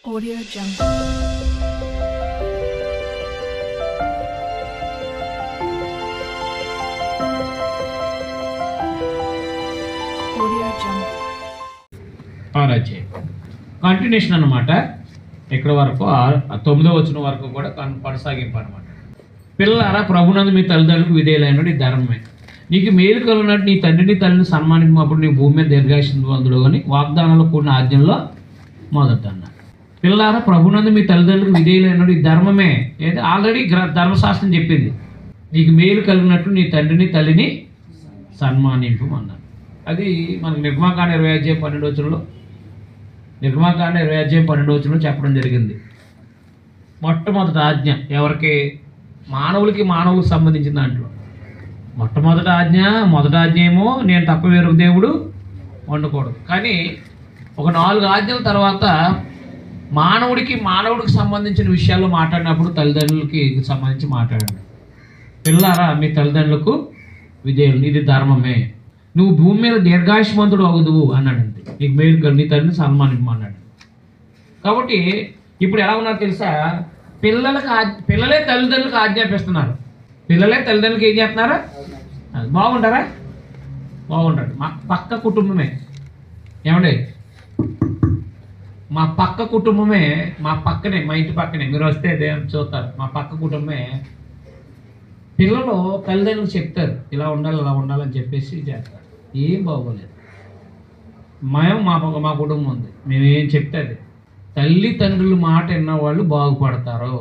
Audio Jungle. Audio Jungle. అధ్యాయం continuation అన్నమాట. ఇక్కడ వరకు 9వ వచనం వరకు కూడా కొనసాగింపు అనమాట. పిల్లలారా, ప్రభునందు మీ తల్లిదండ్రులకు విధేయులైనది ధర్మమే. నీకు మేలు కలుగునట్టు నీ తండ్రిని తల్లిని సన్మానించినప్పుడు నీ భూమి మీద దీర్ఘాయుష్మంతుడు అని వాగ్దానాలు కూడిన ఆజ్ఞల్లో మొదట అన్నారు. పిల్లలారా, ప్రభునందు మీ తల్లిదండ్రులకు విధేయులైనది ధర్మమే. ఏదో ఆల్రెడీ ధర్మశాస్త్రం చెప్పింది. నీకు మేలు కలిగినట్లు నీ తండ్రిని తల్లిని సన్మానింపు అన్నారు. అది మనకు నిర్మాకాండ 20:12 నిర్మాకాండ 20:12 చెప్పడం జరిగింది. మొట్టమొదటి ఆజ్ఞ ఎవరికి? మానవులకు సంబంధించిన దాంట్లో మొదటి ఆజ్ఞ ఏమో నేను తప్ప వేరొక దేవుడు వండకూడదు. కానీ ఒక 4 ఆజ్ఞల తర్వాత మానవుడికి సంబంధించిన విషయాల్లో మాట్లాడినప్పుడు తల్లిదండ్రులకి సంబంధించి మాట్లాడండి. పిల్లారా, మీ తల్లిదండ్రులకు విధేయులు, ఇది ధర్మమే. నువ్వు భూమి మీద దీర్ఘాయుష్మంతుడు అగుదువు అన్నాడంతే. నీకు మేలు నీ తల్లిని సన్మానిమ్మన్నాడు. కాబట్టి ఇప్పుడు ఎలా ఉన్నారు తెలుసా? పిల్లలే తల్లిదండ్రులకు ఆజ్ఞాపిస్తున్నారు. పిల్లలే తల్లిదండ్రులకు ఏం చేస్తున్నారా? బాగుంటారా? బాగుంటారు. మా పక్క కుటుంబమే ఏమండి, మా పక్కనే, మా ఇంటి పక్కనే మీరు వస్తే చూస్తారు. మా పక్క కుటుంబమే పిల్లలు తల్లిదండ్రులు చెప్తారు ఇలా ఉండాలి అలా ఉండాలని చెప్పేసి చేస్తారు. ఏం బాగోలేదు. మా కుటుంబం ఉంది, మేమేం చెప్తే అది. తల్లిదండ్రుల మాట విన్నవాళ్ళు బాగుపడతారు.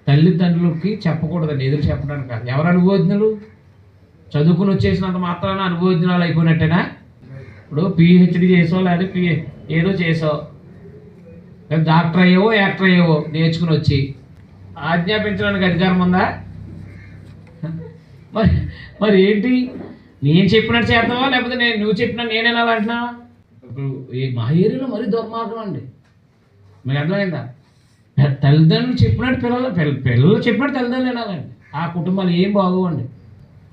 తల్లిదండ్రులకి చెప్పకూడదండి, ఎదురు చెప్పడానికి కాదు. ఎవరు అనుభవజ్ఞులు? చదువుకుని వచ్చేసినంత మాత్రాన అనుభవజ్ఞులు అయిపోయినట్టేనా? ఇప్పుడు పిహెచ్డి చేసో లేదా ఏదో చేసో లేదా డాక్టర్ అయ్యేవో యాక్టర్ అయ్యేవో నేర్చుకుని వచ్చి ఆజ్ఞాపించడానికి అధికారం ఉందా? మరి ఏంటి? నేను చెప్పినట్టు చేద్దామా లేకపోతే నువ్వు చెప్పినట్టు నేనేనా అంటున్నా? ఇప్పుడు మా ఏరియాలో మరీ దుర్మార్గం అండి. మీకు అర్థమైందా? తల్లిదండ్రులు చెప్పినట్టు పిల్లలు చెప్పినట్టు తల్లిదండ్రులు వినాలండి. ఆ కుటుంబాలు ఏం బాగోవండి.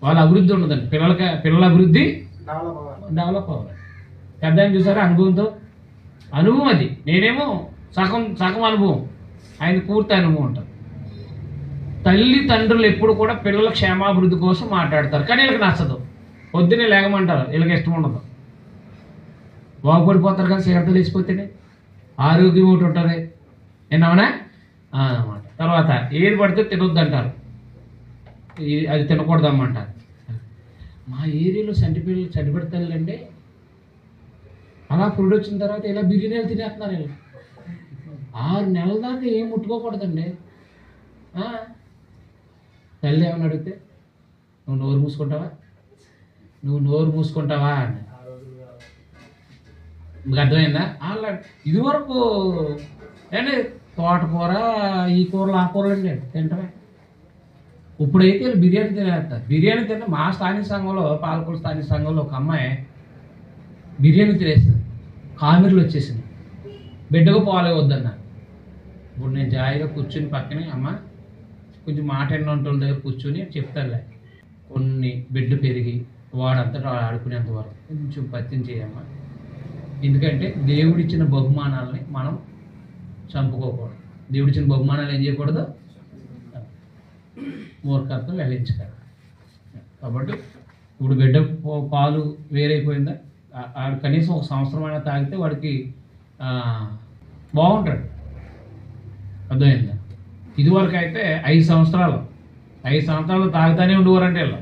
వాళ్ళ అభివృద్ధి ఉండదండి. పిల్లల అభివృద్ధి డెవలప్ అవ్వాలి. పెద్ద ఆయన చూసారా అనుభవం అది. నేనేమో సగం అనుభవం, ఆయన పూర్తి అనుభవం ఉంటుంది. తల్లిదండ్రులు ఎప్పుడు కూడా పిల్లల క్షేమాభివృద్ధి కోసం మాట్లాడతారు. కానీ వీళ్ళకి నచ్చదు. పొద్దున్నే లేగమంటారు, వీళ్ళకి ఇష్టం ఉండదు. బాగుపడిపోతారు కానీ సిగరెట్లు వేసిపోతేనే ఆరోగ్యం ఒకటి ఉంటుంది. ఏమన్నా అన్నమాట. తర్వాత ఏది పడితే తినొద్దు అంటారు, అది తినకూడదమ్మంటారు. మా ఏరియాలో చంటిపెడతారు అండి. అలా పురుడు వచ్చిన తర్వాత ఇలా బిర్యానీలు తినేస్తున్నారు. వీళ్ళు 6 నెలల దాకా ఏం ముట్టుకోకూడదండి. తల్లి ఏమని అడిగితే నువ్వు నోరు మూసుకుంటావా అని. మీకు అర్థమైందా? అలా ఇదివరకు ఏంటి తోటకూర ఈ కూరలు ఆ కూరలు అండి తింటమే. ఇప్పుడైతే బిర్యానీ తినేస్తారు. బిర్యానీ తింటే మా స్థానిక సంఘంలో, పాలకొల్లు స్థానిక సంఘంలో ఒక అమ్మాయి బిర్యానీ తినేస్తుంది. కామెర్లు వచ్చేసింది. బిడ్డకు పాలే వద్దన్నారు. ఇప్పుడు నేను జాయిగా కూర్చుని పక్కనే అమ్మ కొంచెం మాట ఎన్నోంటోళ్ళ దగ్గర కూర్చొని చెప్తారులే. కొన్ని బిడ్డ పెరిగి వాడంతా ఆడుకునేంత వరకు కొంచెం పత్యం చేయమ్మా. ఎందుకంటే దేవుడిచ్చిన బహుమానాలని మనం చంపుకోకూడదు. దేవుడిచ్చిన బహుమానాలు ఏం చేయకూడదు? మూర్ఖత్వం వెలించకూడదు. కాబట్టి ఇప్పుడు బిడ్డ పాలు వేరైపోయిందా, కనీసం 1 సంవత్సరం అయినా తాగితే వాడికి బాగుంటాడు. అర్థమైందా? ఇదివరకు అయితే 5 సంవత్సరాలు తాగుతానే ఉండేవారంటే వీళ్ళు.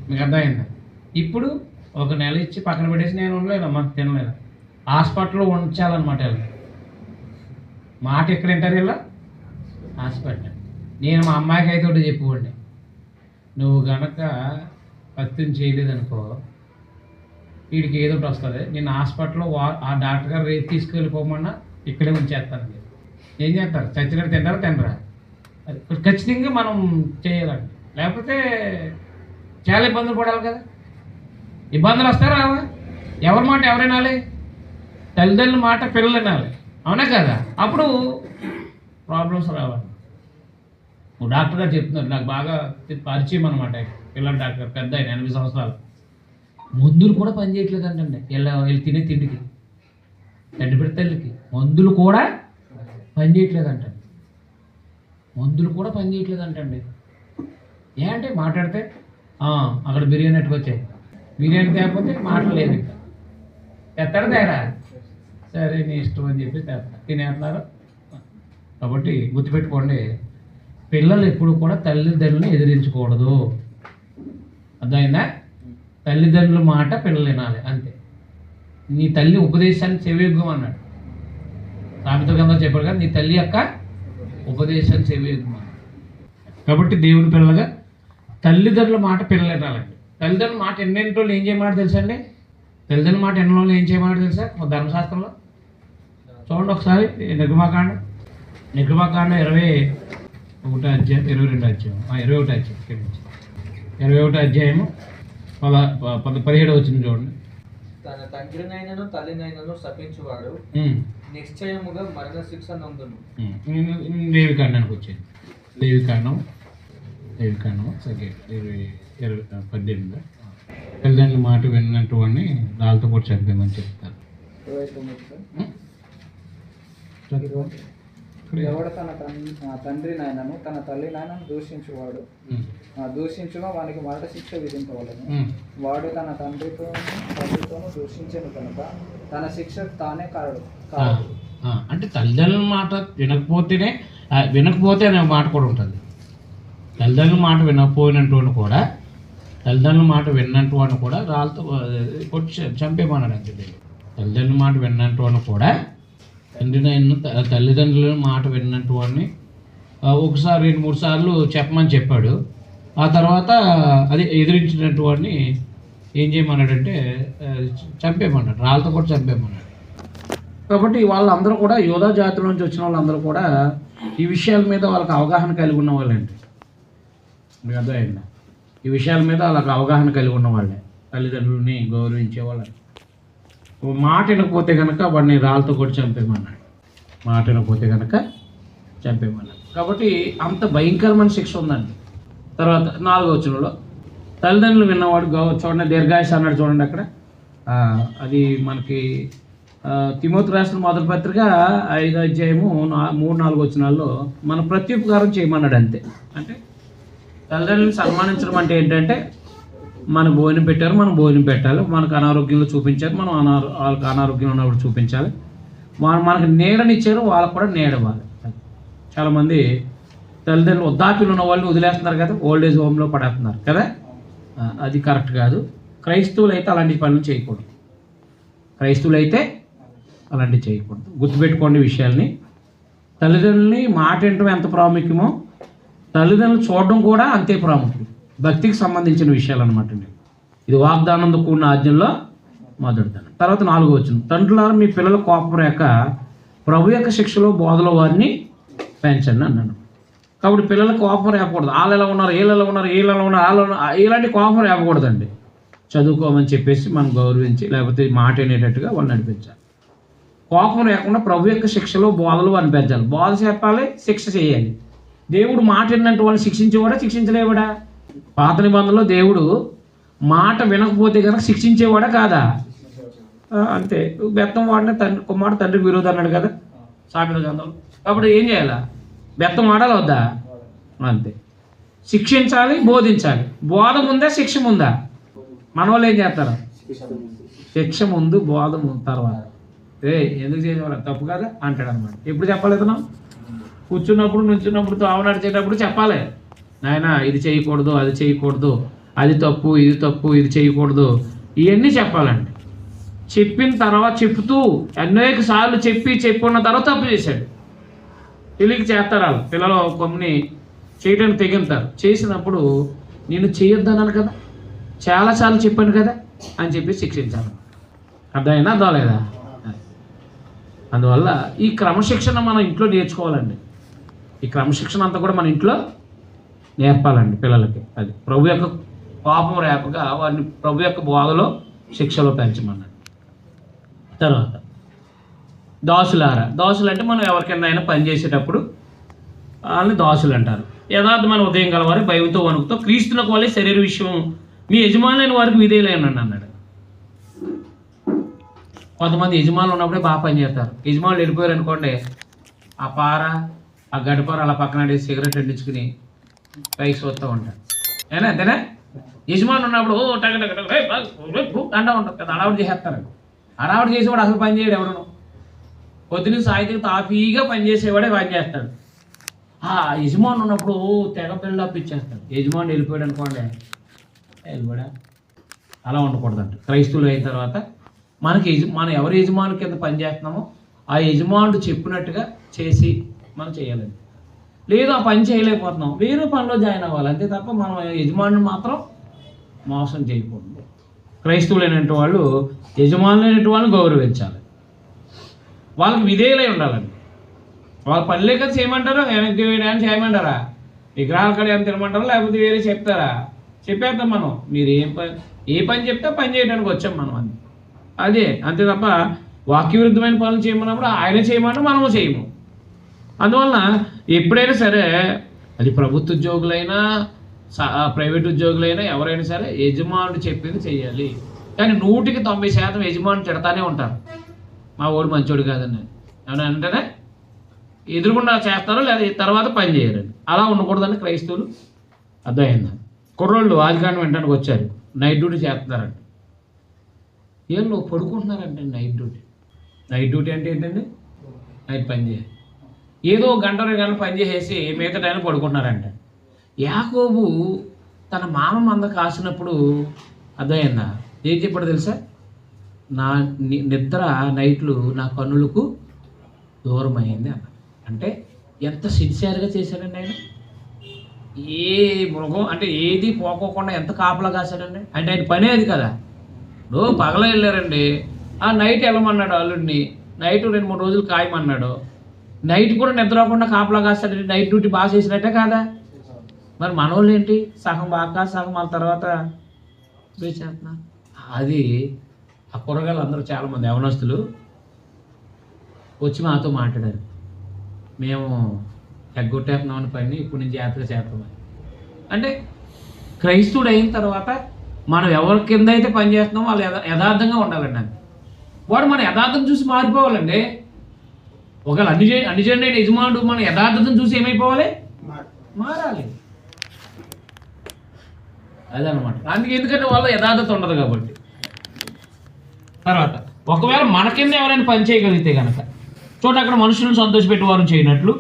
మీకు అర్థమైందా? ఇప్పుడు 1 నెల ఇచ్చి పక్కన పెట్టేసి నేను ఉండలేదమ్మా, తినలేదు. హాస్పిటల్లో ఉంచాలన్నమాట వీళ్ళు. మాట ఎక్కడ వింటారు వీళ్ళు? హాస్పిటల్. నేను మా అమ్మాయికి అయితే ఒకటి చెప్పుకోండి, నువ్వు గనక పత్యం చేయలేదనుకో వీడికి ఏదో ఒకటి వస్తుంది. నేను హాస్పిటల్లో ఆ డాక్టర్ గారు రేపు తీసుకెళ్ళిపోమన్నా ఇక్కడే ఉంచేస్తాను. ఏం చేస్తారు? చచ్చినట్టు తినరా? ఖచ్చితంగా మనం చేయాలండి. లేకపోతే చాలా ఇబ్బందులు పడాలి కదా. ఇబ్బందులు వస్తారా? ఎవరి మాట ఎవరు వినాలి? తల్లిదండ్రుల మాట పిల్లలు వినాలి, అవునా కదా? అప్పుడు ప్రాబ్లమ్స్ రావాలి. డాక్టర్ గారు చెప్తున్నారు, నాకు బాగా పరిచయం అనమాట. పిల్లల డాక్టర్ పెద్ద ఆయన, 80 సంవత్సరాలు. మందులు కూడా పనిచేయట్లేదు అంటండి వీళ్ళు తినే తిండికి. తండ్రి పెడితే తల్లికి మందులు కూడా పనిచేయట్లేదంట. మందులు కూడా పనిచేయట్లేదంటండి. ఏంటంటే మాట్లాడితే అక్కడ బిర్యానీ ఎట్టుకొచ్చాయి, బిర్యానీ తేకపోతే మాట్లాడలేదు, ఇంకా తెస్తాడు తేడా, సరే నీ ఇష్టం అని చెప్పి తినేస్తున్నారు. కాబట్టి గుర్తుపెట్టుకోండి, పిల్లలు ఎప్పుడు కూడా తల్లిదండ్రులను ఎదిరించకూడదు. అర్థమైందా? తల్లిదండ్రుల మాట పిల్లలు వినాలి అంతే. నీ తల్లి ఉపదేశాన్ని చెవియొగ్గం అన్నాడు. సామెత గ్రంథంలో చెప్పాడు కదా, నీ తల్లి యొక్క ఉపదేశాన్ని చెవియొగ్గం అన్నాడు. కాబట్టి దేవుని పిల్లలుగా తల్లిదండ్రుల మాట పిల్లలు వినాలండి. తల్లిదండ్రుల మాట ఎన్నింటోళ్ళు ఏం చేయమంటారు తెలుసా అండి? తల్లిదండ్రుల మాట ఎన్నోళ్ళు ఏం చేయమంటారు తెలుసా? ధర్మశాస్త్రంలో చూడండి ఒకసారి. నిర్గమాకాండం 21 అధ్యాయం 22 అధ్యాయం 21 అధ్యాయం ఇక్కడి నుంచి 21 అధ్యాయము 17 వచ్చింది చూడండి. తన తండ్రినైనను తల్లినైనను శపించువాడు నిశ్చయముగా మరణ శిక్ష నందును. లేవికాండానికి వచ్చేది. లేవికాండం 18 తల్లిదండ్రుల మాట విన్నట్టు వాడిని రాళ్ళతో కూడా చంపేమని చెప్తారు. ఎవడు తన తండ్రినైనను తన తల్లినైనను దూషించువాడు దూషించుగా వానికి మరణ శిక్ష విధింపవలెను. వాడు తన తల్లితోనూ దూషించను కనుక తన శిక్ష తానే కాడు. అంటే తల్లిదండ్రుల మాట వినకపోతే అనే మాట కూడా ఉంటుంది. తల్లిదండ్రుల మాట వినకపోయినటువంటి కూడా, తల్లిదండ్రుల మాట విన్నట్టు వాడిని కూడా రాళ్ళతో కొట్టి చంపేమన్నాడు అంతే. తల్లిదండ్రుల మాట విన్నట్టు వాడిని కూడా, తల్లిదండ్రుల మాట విన్నట్టు వాడిని ఒకసారి 2-3 సార్లు చెప్పమని చెప్పాడు. ఆ తర్వాత అది ఎదిరించినట్టు వాడిని ఏం చేయమన్నాడంటే చంపేమన్నాడు, రాళ్ళతో కూడా చంపేమన్నాడు. కాబట్టి వాళ్ళందరూ కూడా యోధా జాతుల నుంచి వచ్చిన వాళ్ళందరూ కూడా ఈ విషయాల మీద వాళ్ళకి అవగాహన కలిగి ఉన్న వాళ్ళండి. మీకు అర్థమైందా? ఈ విషయాల మీద వాళ్ళకి అవగాహన కలిగి ఉన్న వాళ్ళే, తల్లిదండ్రులని గౌరవించే వాళ్ళే. మాట వినకపోతే కనుక వాడిని రాళ్ళతో కూడా చంపేమన్నాడు. మాట వినకపోతే కనుక చంపేమన్నాడు. కాబట్టి అంత భయంకరమైన శిక్ష ఉందండి. తర్వాత 4వ వచనంలో తల్లిదండ్రులు విన్నవాడు చూడండి, దీర్ఘాయుష్ అన్నాడు చూడండి అక్కడ. అది మనకి తిమోతి రాసిన మొదటి పత్రిక 5వ అధ్యాయము 3-4 వచనాల్లో మన ప్రత్యుపకారం చేయమన్నాడు అంతే. అంటే తల్లిదండ్రులను సన్మానించడం అంటే ఏంటంటే, మనకు భోజనం పెట్టారు, మనం భోజనం పెట్టాలి. మనకు అనారోగ్యంలో చూపించారు, మనం వాళ్ళకి అనారోగ్యం ఉన్నప్పుడు చూపించాలి. మనకు నీడనిచ్చారు, వాళ్ళకు కూడా నీడవాలి. చాలామంది తల్లిదండ్రులు వృద్ధాప్యులు ఉన్న వాళ్ళని వదిలేస్తున్నారు కదా, ఓల్డ్ ఏజ్ హోమ్లో పడేస్తున్నారు కదా. అది కరెక్ట్ కాదు. క్రైస్తవులు అయితే అలాంటి పనులు చేయకూడదు. గుర్తుపెట్టుకోండి విషయాల్ని. తల్లిదండ్రులని మాట వినడం ఎంత ప్రాముఖ్యమో, తల్లిదండ్రులు చూడడం కూడా అంతే ప్రాముఖ్యం. భక్తికి సంబంధించిన విషయాలు అనమాట. ఇది వాగ్దానంతో కూడిన ఆజ్ఞల్లో మొదటిదాన్ని. తర్వాత 4వ వచనం, తండ్రులారా మీ పిల్లల కోపం రేక ప్రభు యొక్క శిక్షలో బోధలో వారిని పెంచండి అన్నాడు. కాబట్టి పిల్లలకు కోపం రేపకూడదు. వాళ్ళు ఎలా ఉన్నారు, వీళ్ళు ఉన్నారు, ఇలాంటి కోపం రేపకూడదండి. చదువుకోమని చెప్పేసి మనం గౌరవించి, లేకపోతే మాట వినేటట్టుగా వాళ్ళు నడిపించాలి. కోపం లేకుండా ప్రభు యొక్క శిక్షలో బోధలు వారిని పెంచాలి. బోధ చెప్పాలి, శిక్ష చేయాలి. దేవుడు మాట విన్నట్టు వాళ్ళని శిక్షించేవాడా, శిక్షించలేవాడా? పాత నిబంధనలో దేవుడు మాట వినకపోతే కనుక శిక్షించేవాడా కాదా? అంతే. బెత్తం వాడిన కుమారుడు తండ్రికి విరోధం అన్నాడు కదా సామెతల గ్రంథంలో. కాబట్టి ఏం చేయాలా? బెత్తం ఆడాలి వద్దా? అంతే. శిక్షించాలి, బోధించాలి. బోధ ముందా, శిక్ష ముందా? మన వాళ్ళు ఏం చేస్తారు? శిక్ష ముందు, బోధ తర్వాత. ఎందుకు చేసేవాళ్ళు తప్పు కదా అంటాడు అనమాట. ఎప్పుడు చెప్పాలి ఇతను? కూర్చున్నప్పుడు, నుంచున్నప్పుడు, తావు నడిచేటప్పుడు చెప్పాలి. నాయన ఇది చేయకూడదు, అది చేయకూడదు, అది తప్పు, ఇది తప్పు, ఇది చేయకూడదు, ఇవన్నీ చెప్పాలండి. చెప్పిన తర్వాత చెప్తూ అనేక సార్లు చెప్పుకున్న తర్వాత తప్పు చేశాడు. తెలియక చేస్తారు వాళ్ళు. పిల్లలు కొన్ని చేయడానికి తెగింతారు. చేసినప్పుడు నేను చేయొద్దన్నాను కదా, చాలాసార్లు చెప్పాను కదా అని చెప్పి శిక్షించాలి. అర్థమైనా అర్థలేదా? అందువల్ల ఈ క్రమశిక్షణ మనం ఇంట్లో నేర్చుకోవాలండి. ఈ క్రమశిక్షణ అంతా కూడా మన ఇంట్లో నేర్పాలండి పిల్లలకి. అది ప్రభు యొక్క పాపం రేపగా వారిని ప్రభు యొక్క బోధలో, శిక్షలో పెంచమన్నాడు. తర్వాత దాసులారా. దాసులు అంటే మనం ఎవరికైనా అయినా పని చేసేటప్పుడు వాళ్ళని దాసులు అంటారు. యథార్థమైన ఉదయం గలవారు భయంతో వణుకుతో క్రీస్తులకు వాళ్ళే శరీర విషయం మీ యజమానులైన వారికి విధేయులైన అన్నాడు. కొంతమంది యజమానులు ఉన్నప్పుడే బాగా పనిచేస్తారు. యజమానులు వెళ్ళిపోయారు అనుకోండి, ఆ పార ఆ గడిపార అలా పక్కన అడిగి సిగరెట్ అంటించుకుని పైకి చూస్తూ ఉంటారు. అంతేనా? యజమానులు ఉన్నప్పుడు టగ టగ టగ అంటూ ఉంటారు కదా, అడవాడు చేసేస్తారు. అడవాడు చేసేవాడు అసలు పని చేయడు. ఎవడను పొద్దున సాయంత్రం తాపీగా పనిచేసేవాడే పని చేస్తాడు. ఆ యజమానులు ఉన్నప్పుడు తెగ బిల్డప్ ఇచ్చేస్తాడు. యజమానులు వెళ్ళిపోయాడు అనుకోండి, వెళ్ళిపోయా అలా ఉండకూడదంట. క్రైస్తవులు అయిన తర్వాత మనం ఎవరి యజమాని కింద పనిచేస్తున్నామో ఆ యజమానుడు చెప్పినట్టుగా చేసి మనం చేయాలండి. లేదు ఆ పని చేయలేకపోతున్నాం, వేరే పనిలో జాయిన్ అవ్వాలి అంతే తప్ప మనం యజమానుని మాత్రం మోసం చేయకూడదు. క్రైస్తవులైనటువంటి వాళ్ళు యజమానులైనటువంటి వాళ్ళని గౌరవించాలి, వాళ్ళకి విధేయులై ఉండాలండి. వాళ్ళ పనిలే కదా చేయమంటారు, ఏమైనా చేయమంటారా? విగ్రహాల కాడ ఏమైనా తినమంటారా, లేకపోతే వేరే చెప్తారా? చెప్పేద్దాం మనం. మీరు ఏ పని చెప్తే పని చేయడానికి వచ్చాం మనం అని. అదే అంతే తప్ప వాక్య విరుద్ధమైన పనులు చేయమన్నప్పుడు ఆయన చేయమంటే మనము చేయము. అందువలన ఎప్పుడైనా సరే అది ప్రభుత్వ ఉద్యోగులైనా ప్రైవేట్ ఉద్యోగులైనా ఎవరైనా సరే యజమానుడు చెప్పింది చెయ్యాలి. కానీ 100% యజమానుడు తిడతానే ఉంటారు, మా వాడు మంచోడు కాదని. ఏమన్నా అంటేనే ఎదురుగుండా చేస్తారో లేదా తర్వాత పని చేయరండి. అలా ఉండకూడదని క్రైస్తవులు అర్థమైందా? కుర్రోళ్ళు ఆదికాండం వినడానికి వచ్చారు, నైట్ డ్యూటీ చేస్తున్నారంట. ఏం నువ్వు పడుకుంటున్నారంటే నైట్ డ్యూటీ అంటే ఏంటండి? నైట్ పని చేయాలి. ఏదో గంట 2 గంటలు పని చేసేసి మిగతా టైం పడుకుంటున్నారంట. యాకోబు తన మామ మంద కాసినప్పుడు అర్థమైందా ఏం చెప్పాడు తెలుసా? నా నిద్ర నైట్లు నా కన్నులకు దూరం అయింది అన్న. అంటే ఎంత సిన్సియర్గా చేశాడండి ఆయన. ఏ మృగం అంటే ఏది పోకోకుండా ఎంత కాపలా కాశాడండి. అంటే ఆయన పని అది కదా. పగల వెళ్ళారండి, ఆ నైట్ వెళ్ళమన్నాడు అల్లుడిని, నైట్ 2-3 రోజులు కాయమన్నాడు. నైట్ కూడా నిద్రపోకుండా కాపలా కాస్తాడండి. నైట్ డ్యూటీ బాగా చేసినట్టే కాదా? మరి మనోళ్ళు ఏంటి, సగం బాగా సగం వాళ్ళ తర్వాత చేస్తున్నారు. అది ఆ కూరగాయలు అందరూ చాలామంది యవనస్తులు వచ్చి మాతో మాట్లాడారు, మేము ఎగ్గొట్టేస్తున్నామని పని ఇప్పుడు నుంచి జాగ్రత్తగా చేస్తామని. అంటే క్రైస్తవుడు అయిన తర్వాత మనం ఎవరి కింద అయితే పని చేస్తున్నామో వాళ్ళు యథార్థంగా ఉండాలండి. అది వాడు మన యథార్థం చూసి మారిపోవాలండి. ఒకవేళ అన్నిజనుడైన యజమానుడు మన యథార్థతను చూసి ఏమైపోవాలి, మారాలి. అదనమాట. అందుకే ఎందుకంటే వాళ్ళ యథార్థత ఉండదు కాబట్టి. తర్వాత ఒకవేళ మన కింద ఎవరైనా పని చేయగలిగితే కనుక చోట అక్కడ మనుషులను సంతోషపెట్టేవారు చేయనట్లు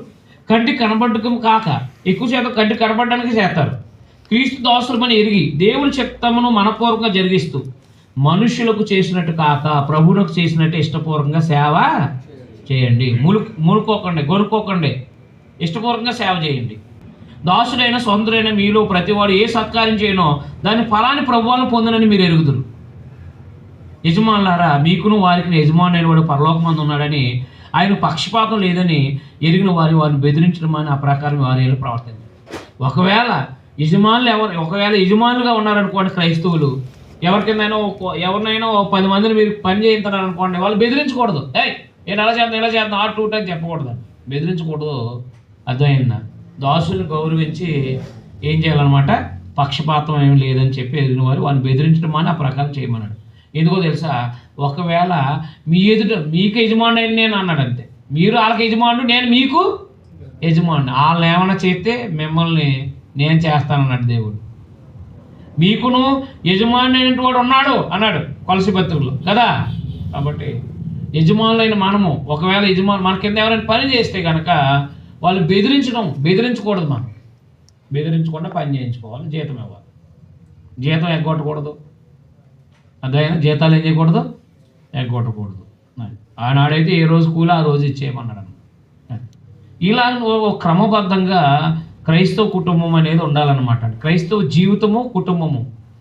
కంటికి కనబడటం కాక ఎక్కువ శాతం కంటికి కనబడడానికి చేస్తారు. క్రీస్తు దాసులమని ఎరిగి దేవుని చిత్తమును మనపూర్వకంగా జరిగిస్తూ మనుషులకు చేసినట్టు కాక ప్రభువులకు చేసినట్టు ఇష్టపూర్వకంగా సేవ చేయండి. గొనుక్కోకండి, ఇష్టపూర్వకంగా సేవ చేయండి. దాసుడైన సొంతుడైన మీలో ప్రతివాడు ఏ సత్కార్యం చేయనో దాని ఫలాన్ని ప్రభువులను పొందనని మీరు ఎరుగుదురు. యజమానులారా, మీకును వారికి యజమానుడైన వాడు పరలోకమందు ఉన్నాడని ఆయన పక్షపాతం లేదని ఎరిగిన వారిని బెదిరించడం అని ఆ ప్రకారం వారి ప్రవర్తించారు. ఒకవేళ యజమానులుగా ఉన్నారనుకోండి క్రైస్తవులు, ఎవరినైనా 10 మందిని మీరు పని చేయించారు అనుకోండి, వాళ్ళు బెదిరించకూడదు. నేను ఎలా చేస్తాను ఆ 2 టైం చెప్పకూడదు, బెదిరించకూడదు. అర్థమైందా? దాసులను గౌరవించి ఏం చేయాలన్నమాట, పక్షపాతం ఏమి లేదని చెప్పి ఎదిగిన వారిని బెదిరించడం అని ఆ ప్రకారం చేయమన్నాడు. ఎందుకో తెలుసా? ఒకవేళ మీ ఎదుట మీకు యజమానుడు అయిన నేను అన్నాడు అంతే, మీరు వాళ్ళకి యజమానుడు, నేను మీకు యజమానుడు. వాళ్ళని ఏమైనా చేస్తే మిమ్మల్ని నేను చేస్తానన్నాడు దేవుడు. మీకును యజమానుడు అయినటువంటి వాడు ఉన్నాడు అన్నాడు కొలసి పత్రికలో కదా. కాబట్టి యజమానులైన మనము ఒకవేళ మన కింద ఎవరైనా పని చేస్తే కనుక వాళ్ళు బెదిరించకూడదు. మనం బెదిరించకుండా పని చేయించుకోవాలి, జీతం ఇవ్వాలి. జీతం ఎగ్గొట్టకూడదు. అదైనా జీతాలు ఏం చేయకూడదు, ఎగ్గొట్టకూడదు. ఆనాడైతే ఏ రోజు కూలి ఆ రోజు ఇచ్చేయమన్నాడు అన్నమాట. ఇలా క్రమబద్ధంగా క్రైస్తవ కుటుంబం అనేది ఉండాలన్నమాట. క్రైస్తవ జీవితము కుటుంబము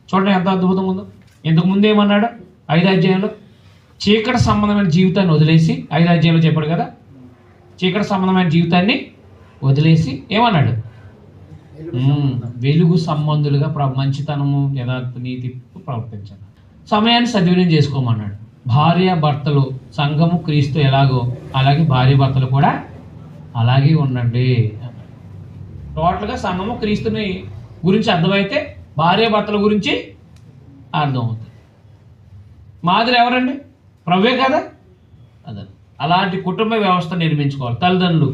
చూడండి ఎంత అద్భుతంగా ఉందో. ఇంతకుముందు ఏమన్నాడు 5వ అధ్యాయంలో, చీకటి సంబంధమైన జీవితాన్ని వదిలేసి, 5వ అధ్యాయంలో చెప్పాడు కదా, చీకటి సంబంధమైన జీవితాన్ని వదిలేసి ఏమన్నాడు, వెలుగు సంబంధులుగా మంచితనము యథార్థ నీతి ప్రవర్తించాలి. సమయాన్ని సద్వినియోగం చేసుకోమన్నాడు. భార్య భర్తలు సంఘము క్రీస్తు ఎలాగో అలాగే భార్య భర్తలు కూడా అలాగే ఉండండి. టోటల్గా సంఘము క్రీస్తుని గురించి అర్థమైతే భార్య భర్తల గురించి అర్థమవుతుంది. మాదిరి ఎవరండి? ప్రభువే కదా. అలాంటి కుటుంబ వ్యవస్థ నిర్మించుకోవాలి. తల్లిదండ్రులు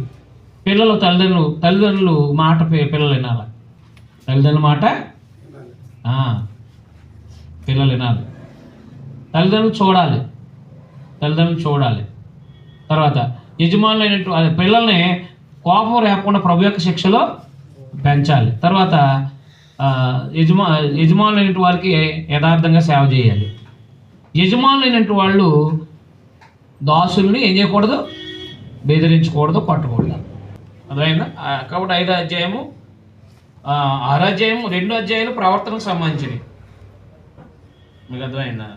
మాట పిల్లలు వినాలి. తల్లిదండ్రుల మాట పిల్లలు వినాలి. తల్లిదండ్రులు చూడాలి. తర్వాత యజమానులైనటువంటి పిల్లల్ని కోపం లేకుండా ప్రభు యొక్క శిక్షలో పెంచాలి. తర్వాత యజమానులైనటువంటి వారికి యథార్థంగా సేవ చేయాలి. యజమానులైనటువంటి వాళ్ళు దాసుల్ని ఏం చేయకూడదు, బెదిరించకూడదు, కొట్టకూడదు. అర్థమైందా? కాబట్టి 5వ అధ్యాయము 6వ అధ్యాయము 2 అధ్యాయాలు ప్రవర్తనకు సంబంధించినవి. మీకు అర్థమైందా?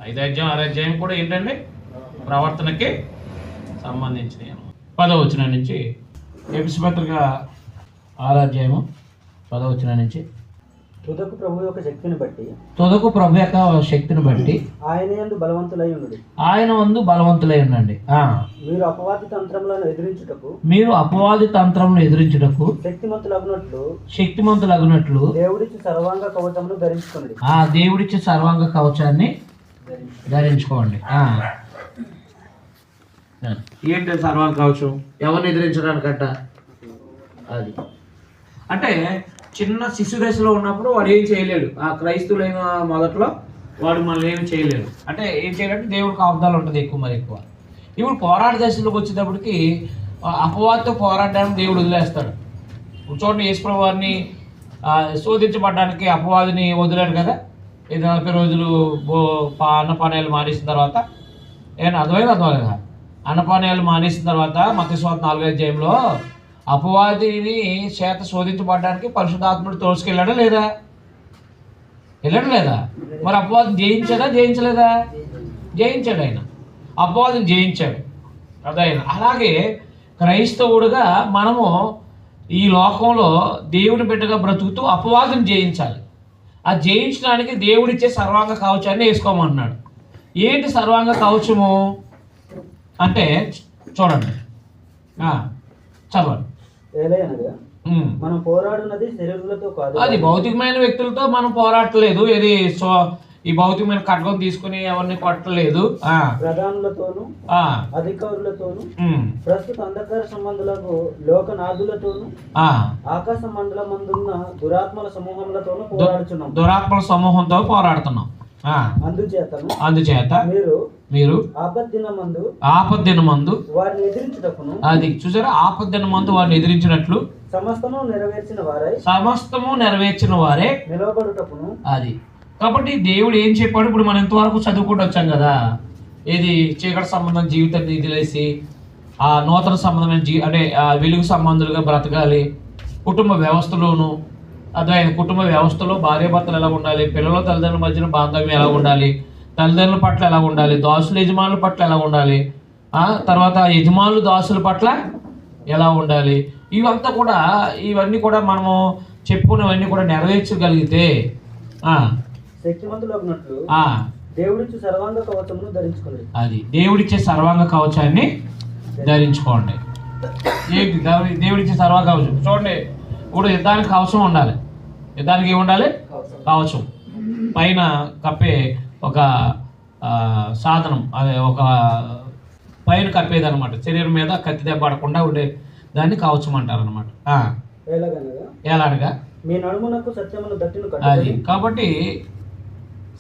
5వ అధ్యాయం 6వ అధ్యాయం కూడా ఏంటంటే ప్రవర్తనకి సంబంధించినవి. 10వ వచనం నుంచి ఎఫెసీ పత్రిక 6వ అధ్యాయము 10వ వచనం నుంచి తుదకు ప్రభు యొక్క శక్తిని బట్టి ఆయన యందు బలవంతులై ఉండండి. మీరు అపవాది తంత్రములను ఎదిరించుటకు శక్తిమంతులగునట్లు దేవుడిచ్చి సర్వాంగ కవచమును ధరించుకోండి. దేవుడిచ్చే సర్వాంగ కవచాన్ని ధరించుకోండి. ఏంటి సర్వాంగ కవచం? ఎవరిని ఎదిరించడానికంట? అది అంటే చిన్న శిశు దశలో ఉన్నప్పుడు వాడు ఏం చేయలేడు. ఆ క్రైస్తవులైన మొదట్లో వాడు మనల్ని ఏమి చేయలేడు. అంటే ఏం చేయాలంటే దేవుడికి ఆపుదాలు ఉంటుంది ఎక్కువ. ఇప్పుడు పోరాట దశలోకి వచ్చేటప్పటికి అపవాదితో పోరాడడానికి దేవుడు వదిలేస్తాడు. చూడండి, యేసుప్రభు వారిని శోధించబడడానికి అపవాదిని వదిలాడు కదా. 40 రోజులు అన్నపానీయాలు మానేసిన తర్వాత అర్థమైంది కదా. అన్నపానీయాలు మానేసిన తర్వాత మత్తయి సువార్త 4వ అధ్యాయంలో అపవాదిని చేత శోధించబడడానికి పరిశుద్ధాత్ముడు తోసుకెళ్ళాడా లేదా? వెళ్ళాడు లేదా? మరి అపవాదిని జయించలేదా? జయించాడు ఆయన. అపవాదిని జయించాడు అదైనా. అలాగే క్రైస్తవుడుగా మనము ఈ లోకంలో దేవుని బిడ్డగా బ్రతుకుతూ అపవాదిని జయించాలి. ఆ జయించడానికి దేవుడిచ్చే సర్వాంగ కవచాన్ని వేసుకోమన్నాడు. ఏంటి సర్వాంగ కవచము అంటే చూడండి, చదవండి. మనం పోరాడున్నది శరీరులతో కాదు. అది భౌతికమైన వ్యక్తులతో మనం పోరాడలేదు. ఇది ఈ భౌతికమైన ఖడ్గం తీసుకుని ఎవరిని కొట్టలేదు. ప్రధానులతోను అధికారులతోను ప్రస్తుత అంధకార సంబంధులకు లోకనాథులతోను ఆకాశ మండలమందున్న దురాత్మల సమూహములతోను దురాత్మల సమూహంతో పోరాడుతున్నాం. అందుచేత మీరు ఆపద్దినమందు వారిని ఎదిరించుటకును, అది చూసారా, ఆపద్దినమందు వారిని ఎదిరించినట్లు సమస్తము నెరవేర్చిన వారే నిలవబడుటకును. అది కాబట్టి దేవుడు ఏం చెప్పాడు? ఇప్పుడు మనం ఇంతవరకు చదువుకుంటూ వచ్చాం కదా. ఏది చీకటి సంబంధం జీవితాన్ని వదిలేసి ఆ నూతన సంబంధమైన అంటే వెలుగు సంబంధులుగా బ్రతకాలి. కుటుంబ వ్యవస్థలోను అదే కుటుంబ వ్యవస్థలో భార్యాభర్తలు ఎలా ఉండాలి, పిల్లల తల్లిదండ్రుల మధ్యన బాంధవ్యం ఎలా ఉండాలి, తల్లిదండ్రుల పట్ల ఎలా ఉండాలి, దాసుల యజమానుల పట్ల ఎలా ఉండాలి, తర్వాత యజమానులు దాసుల పట్ల ఎలా ఉండాలి, ఇవన్నీ కూడా మనము చెప్పుకున్నవన్నీ కూడా నెరవేర్చగలిగితే దేవుడిచ్చే సర్వాంగ కవచమును ధరించుకోండి. అది దేవుడిచ్చే సర్వాంగ కవచాన్ని ధరించుకోండి. దేవుడిచ్చే సర్వాంగ కవచం చూడండి. ఇప్పుడు యుద్ధానికి కవచం ఉండాలి. యుద్ధానికి ఏముండాలి? కవచం. పైన కప్పే ఒక సాధనం, అదే ఒక పైన కప్పేది అనమాట. శరీరం మీద కత్తి దెబ్బడకుండా ఉండే దాన్ని కవచం అంటారు అనమాట. ఎలాగా? మీ నడుమునకు సత్యమును దట్టిను అది కాబట్టి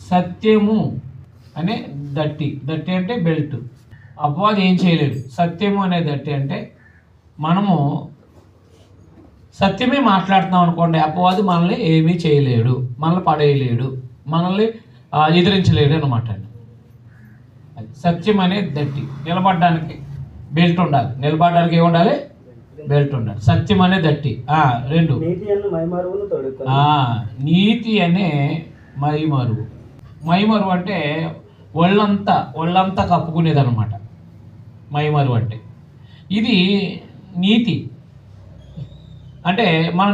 సత్యము అనే దట్టి అంటే బెల్ట్. అపవాది ఏం చేయలేడు. సత్యము అనే దట్టి అంటే మనము సత్యమే మాట్లాడుతున్నాం అనుకోండి, అపవాది మనల్ని ఏమీ చేయలేడు, మనల్ని పడేయలేడు, మనల్ని ఎదిరించలేడు అనమాట. అది సత్యం అనే దట్టి. నిలబడడానికి బెల్ట్ ఉండాలి. నిలబడడానికి ఏముండాలి? బెల్ట్ ఉండాలి. సత్యం అనే దట్టి. 2 నీతి అనే మైమరువు. మైమరువు అంటే ఒళ్ళంతా కప్పుకునేది అనమాట. మైమరువు అంటే ఇది నీతి. అంటే మన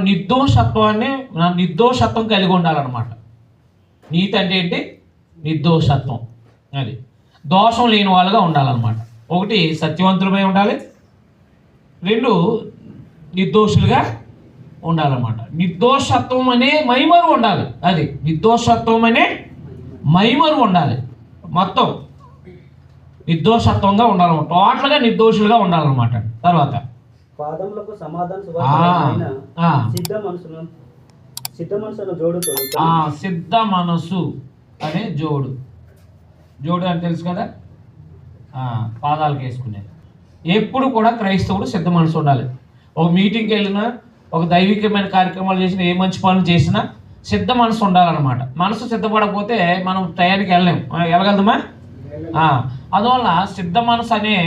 నిర్దోషత్వం కలిగి ఉండాలన్నమాట. నీతి అంటే ఏంటి? నిర్దోషత్వం. అది దోషం లేని వాళ్ళుగా ఉండాలన్నమాట. 1 సత్యవంతులమై ఉండాలి, 2 నిర్దోషులుగా ఉండాలన్నమాట. నిర్దోషత్వం అనే మైమరువు ఉండాలి. అది నిర్దోషత్వం అనే మైమరువు ఉండాలి. మొత్తం నిర్దోషత్వంగా ఉండాలన్నమాట. టోటల్గా నిర్దోషులుగా ఉండాలన్నమాట. తర్వాత పాదములకు సమాధాన ఆ. సిద్ధ మనసును జోడుతో సిద్ధ మనసు అనే జోడు అని తెలుసు కదా, పాదాలకు వేసుకునేది. ఎప్పుడు కూడా క్రైస్తవుడు సిద్ధ మనసు ఉండాలి. ఒక మీటింగ్కి వెళ్ళినా, ఒక దైవికమైన కార్యక్రమాలు చేసినా, ఏ మంచి పనులు చేసినా సిద్ధ మనసు ఉండాలన్నమాట. మనసు సిద్ధపడకపోతే మనం టయానికి వెళ్ళగలమా? అందువల్ల సిద్ధ మనసు అనే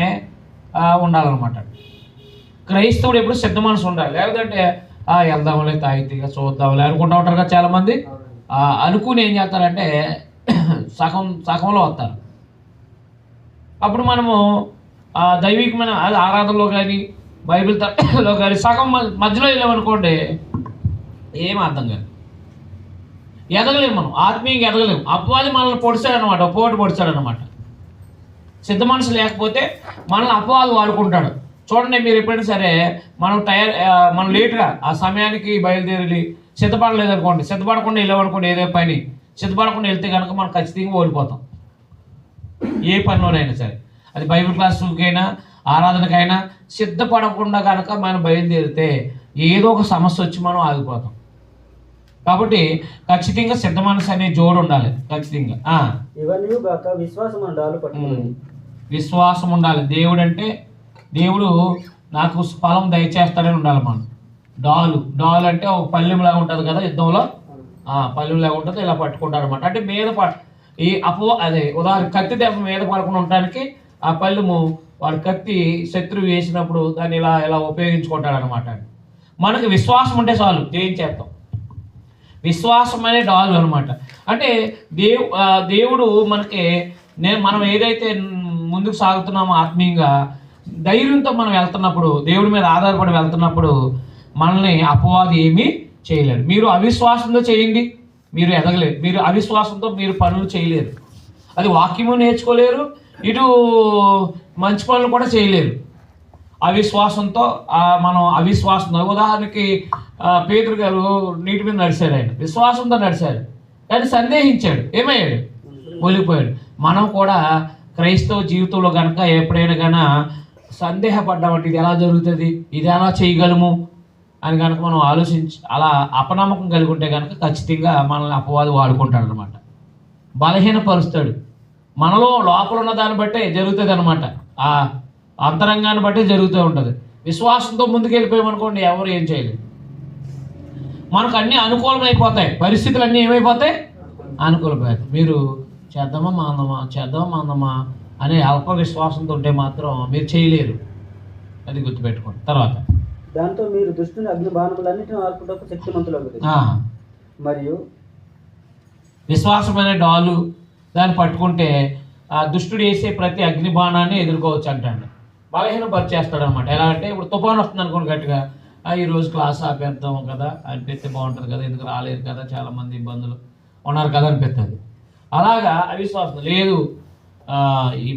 ఉండాలన్నమాట. క్రైస్తవుడు ఎప్పుడు సిద్ధ మనసు ఉండాలి. లేకపోతే వెళ్దాంలే, తాగితీగా చూద్దాంలే అనుకుంటూ ఉంటారు కదా చాలామంది. అనుకుని ఏం చేస్తారంటే సగంలో వస్తారు. అప్పుడు మనము దైవికమైన ఆరాధనలో కానీ, బైబిల్లో కానీ సగం మధ్యలో వెళ్ళామనుకోండి, ఏం అర్థం కాదు, ఎదగలేము, మనం ఆత్మీయంగా ఎదగలేము. అపవాది మనల్ని పొడిచాడనమాట, పోటు పొడిచాడనమాట. సిద్ధ మనసు లేకపోతే మనల్ని అపవాది వాడుకుంటాడు. చూడండి, మీరు ఎప్పుడైనా సరే మనం లేటుగా ఆ సమయానికి బయలుదేరి సిద్ధపడలేదు అనుకోండి, సిద్ధపడకుండా వెళ్ళామనుకోండి, ఏదో పని సిద్ధపడకుండా వెళ్తే కనుక మనం ఖచ్చితంగా ఓడిపోతాం. ఏ పనిలోనైనా సరే, అది బైబిల్ క్లాసుకైనా ఆరాధనకైనా సిద్ధపడకుండా కనుక మనం బయలుదేరితే ఏదో ఒక సమస్య వచ్చి మనం ఆగిపోతాం. కాబట్టి ఖచ్చితంగా సిద్ధ మనసు అనే జోడు ఉండాలి ఖచ్చితంగా. ఇవన్నీ కాక విశ్వాసం ఉండాలి. విశ్వాసం ఉండాలి. దేవుడు నాకు ఫలం దయచేస్తాడని ఉండాలి. మనం డాలు అంటే ఒక పల్లెంలాగా ఉంటుంది కదా యుద్ధంలో, పల్లెంలాగా ఉంటుంది, ఇలా పట్టుకుంటారు అనమాట. అంటే మీద ఈ ఉదాహరణ కత్తి దెబ్బ మీద పడకుండా ఉండడానికి ఆ పల్లెము వాడు కత్తి శత్రువు వేసినప్పుడు దాన్ని ఇలా ఉపయోగించుకుంటాడు అనమాట. మనకు విశ్వాసం ఉంటే చాలు, జయించేస్తాం. విశ్వాసం అనే డాలు అనమాట. అంటే దేవుడు మనకి మనం ఏదైతే ముందుకు సాగుతున్నామో ఆత్మీయంగా ధైర్యంతో మనం వెళ్తున్నప్పుడు, దేవుడి మీద ఆధారపడి వెళ్తున్నప్పుడు మనల్ని అపవాది ఏమీ చేయలేరు. మీరు అవిశ్వాసంతో చేయండి, మీరు ఎదగలేరు. మీరు అవిశ్వాసంతో మీరు పనులు చేయలేరు. అది వాక్యము నేర్చుకోలేరు, ఇటు మంచి పనులు కూడా చేయలేరు. అవిశ్వాసంతో మనం ఉదాహరణకి పేతురు గారు నీటి మీద నడిచాడు. ఆయన విశ్వాసంతో నడిచాడు, కానీ సందేహించాడు, ఏమయ్యాడు? ఒలిగిపోయాడు. మనం కూడా క్రైస్తవ జీవితంలో కనుక ఎప్పుడైనా కన్నా సందేహపడ్డామంటే ఇది ఎలా జరుగుతుంది, ఇది ఎలా చేయగలము అని కనుక మనం ఆలోచించి అలా అపనమ్మకం కలిగి ఉంటే కనుక ఖచ్చితంగా మనల్ని అపవాది వాడుకుంటాడు అనమాట. బలహీనపరుస్తాడు. మనలో లోపల ఉన్న దాన్ని బట్టే జరుగుతుంది అనమాట. ఆ అంతరంగాన్ని బట్టే జరుగుతూ ఉంటుంది. విశ్వాసంతో ముందుకు వెళ్ళిపోయామనుకోండి, ఎవరు ఏం చేయలేదు. మనకు అన్నీ అనుకూలమైపోతాయి, పరిస్థితులు అన్నీ ఏమైపోతాయి? అనుకూలమైపోతాయి. మీరు చేద్దామా మాందమా అనే అల్ప విశ్వాసంతో ఉంటే మాత్రం మీరు చేయలేరు. అది గుర్తుపెట్టుకోండి. తర్వాత దాంతో మీరు దుష్టుని అగ్ని బాణములన్నిటిని ఆర్పుటకు శక్తిమంతులగుతారు. మరియు విశ్వాసం అనే డాలు దాన్ని పట్టుకుంటే ఆ దుష్టుడు వేసే ప్రతి అగ్ని బాణాన్ని ఎదుర్కోవచ్చు అంటాడు. బలహీనపరిచేస్తాడు అనమాట. ఎలా అంటే ఇప్పుడు తుఫాను వస్తుంది అనుకోండి, గట్టిగా ఈరోజు క్లాస్ ఆపేద్దాం కదా అనిపిస్తే బాగుంటుంది కదా, ఎందుకు రాలేరు కదా, చాలామంది ఇబ్బందులు ఉన్నారు కదా అనిపిస్తుంది. అలాగా అవిశ్వాసం లేదు.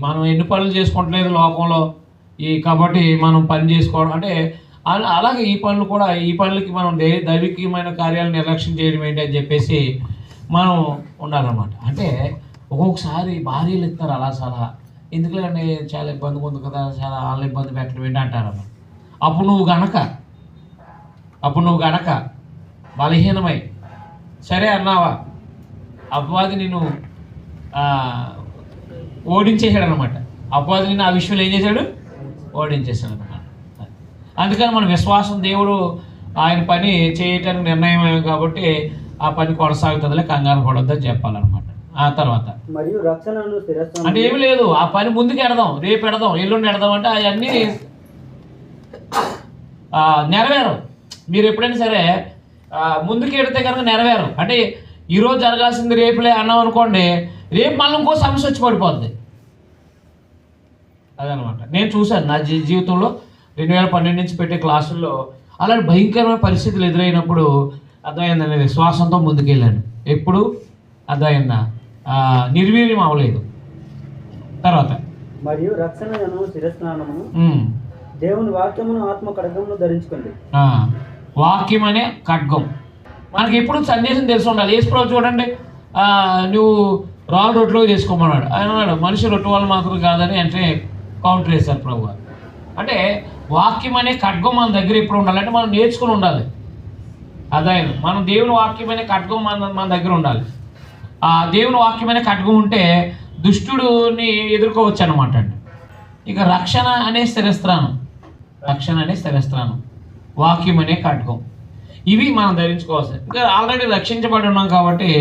మనం ఎన్ని పనులు చేసుకుంటలేదు లోకంలో, కాబట్టి మనం పని చేసుకోవడం అంటే అలాగే ఈ పనులకి మనం దైవికమైన కార్యాలను నిర్లక్ష్యం చేయడం ఏంటి అని చెప్పేసి మనం ఉండాలన్నమాట. అంటే ఒక్కొక్కసారి భార్యలు ఇస్తారు అలా సలహా, ఎందుకంటే చాలా ఇబ్బందిగా ఉంది కదా, చాలా వాళ్ళ ఇబ్బంది పెట్టడం ఏంటి అంటారన్నమాట. అప్పుడు నువ్వు గనక బలహీనమై సరే అన్నావా, అపవాది నిన్ను ఓడించేశాడు అనమాట. అపవాది నిన్ను ఆ విషయంలో ఏం చేశాడు? ఓడించేశాడు అనమాట. అందుకని మన విశ్వాసం, దేవుడు ఆయన పని చేయటానికి నిర్ణయం కాబట్టి ఆ పని కొనసాగుతుందిలే, కంగారు పడొద్దని చెప్పాలన్నమాట. ఆ తర్వాత మరియు రక్షణను అంటే ఏమి లేదు, ఆ పని ముందుకు ఎడదాం, రేపు ఎడదాం, ఎల్లుండి ఎడదాం అంటే అవన్నీ నెరవేరం. మీరు ఎప్పుడైనా సరే ముందుకు ఎడితే కనుక నెరవేరం. అంటే ఈరోజు జరగాల్సింది రేపులే అన్నాం అనుకోండి, రేపు మళ్ళీ ఇంకో సమస్య వచ్చి పడిపోద్ది. అదనమాట. నేను చూశాను నా జీవితంలో 2012 నుంచి పెట్టే క్లాసుల్లో అలాంటి భయంకరమైన పరిస్థితులు ఎదురైనప్పుడు అర్థమైందని విశ్వాసంతో ముందుకెళ్ళాను. ఎప్పుడు అర్థమైందా? నిర్వీర్యం అవ్వలేదు. తర్వాత మరియు రక్షణను శిరస్నానమును దేవుని వాక్యమును ఆత్మ ఖడ్గమును ధరించుకోండి. వాక్యం అనే ఖడ్గం మనకి ఎప్పుడు సందేశం తెలిసి ఉండాలి. యేసుప్రభు చూడండి, నువ్వు రాళ్ళు రొట్టెలోకి చేసుకోమన్నాడు. ఆయన అన్నాడు మనిషి రొట్టె వాళ్ళు మాత్రం కాదని అంటే కౌంటర్ వేశారు ప్రభు. అంటే వాక్యం అనే ఖడ్గం మన దగ్గర ఎప్పుడు ఉండాలంటే మనం నేర్చుకుని ఉండాలి. అదే మనం దేవుని వాక్యం అనే ఖడ్గం మన దగ్గర ఉండాలి. ఆ దేవుని వాక్యం అనే ఖడ్గం ఉంటే దుష్టుడిని ఎదుర్కోవచ్చు అనమాట అండి. ఇక రక్షణ అనే శిరస్త్రానం, రక్షణ అనే శిరస్త్రానం, వాక్యం అనే ఖడ్గం, ఇవి మనం ధరించుకోవాల్సింది. ఇంకా ఆల్రెడీ రక్షించబడి ఉన్నాం కాబట్టి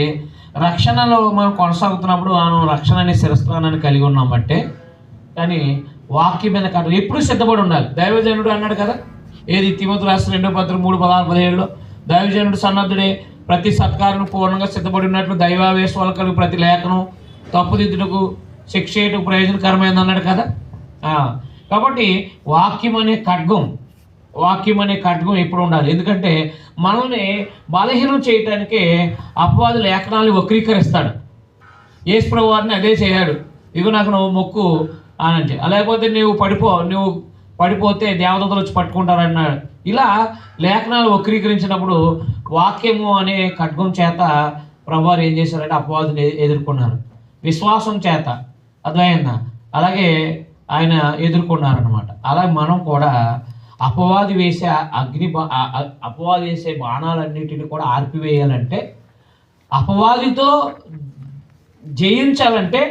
రక్షణలో మనం కొనసాగుతున్నప్పుడు మనం రక్షణ అనే శిరస్త్రానాన్ని కలిగి ఉన్నాం బట్టే. కానీ వాక్యమైన ఖడ్గం ఎప్పుడు సిద్ధపడి ఉండాలి. దైవజనుడు అన్నాడు కదా, ఏది తిమోతి రాసిన 2:3-16-17 దైవజనుడు సన్నద్ధుడే, ప్రతి సత్కారం పూర్ణంగా సిద్ధపడి ఉన్నట్లు దైవావేశాలు కలిగి ప్రతి లేఖనం తప్పుదిద్దుటకు శిక్షేయటకు ప్రయోజనకరమైంది అన్నాడు కదా. కాబట్టి వాక్యం అనే ఖడ్గం ఎప్పుడు ఉండాలి. ఎందుకంటే మనల్ని బలహీనం చేయటానికి అపవాది లేఖనాలు వక్రీకరిస్తాడు. యేసు ప్రభువు వారిని అదే చేయాడు, ఇగో నాకు నువ్వు మొక్కు అని, లేకపోతే నువ్వు పడిపోతే దేవదూతలు వచ్చి పట్టుకుంటారన్నాడు. ఇలా లేఖనాలు వక్రీకరించినప్పుడు వాక్యము అనే ఖడ్గం చేత ప్రభువారు ఏం చేశారంటే అపవాదిని ఎదుర్కొన్నారు. విశ్వాసం చేత అర్థమైందా, అలాగే ఆయన ఎదుర్కొన్నారనమాట. అలాగే మనం కూడా అపవాది వేసే బాణాలన్నిటిని కూడా ఆర్పివేయాలంటే, అపవాదిని జయించాలంటే,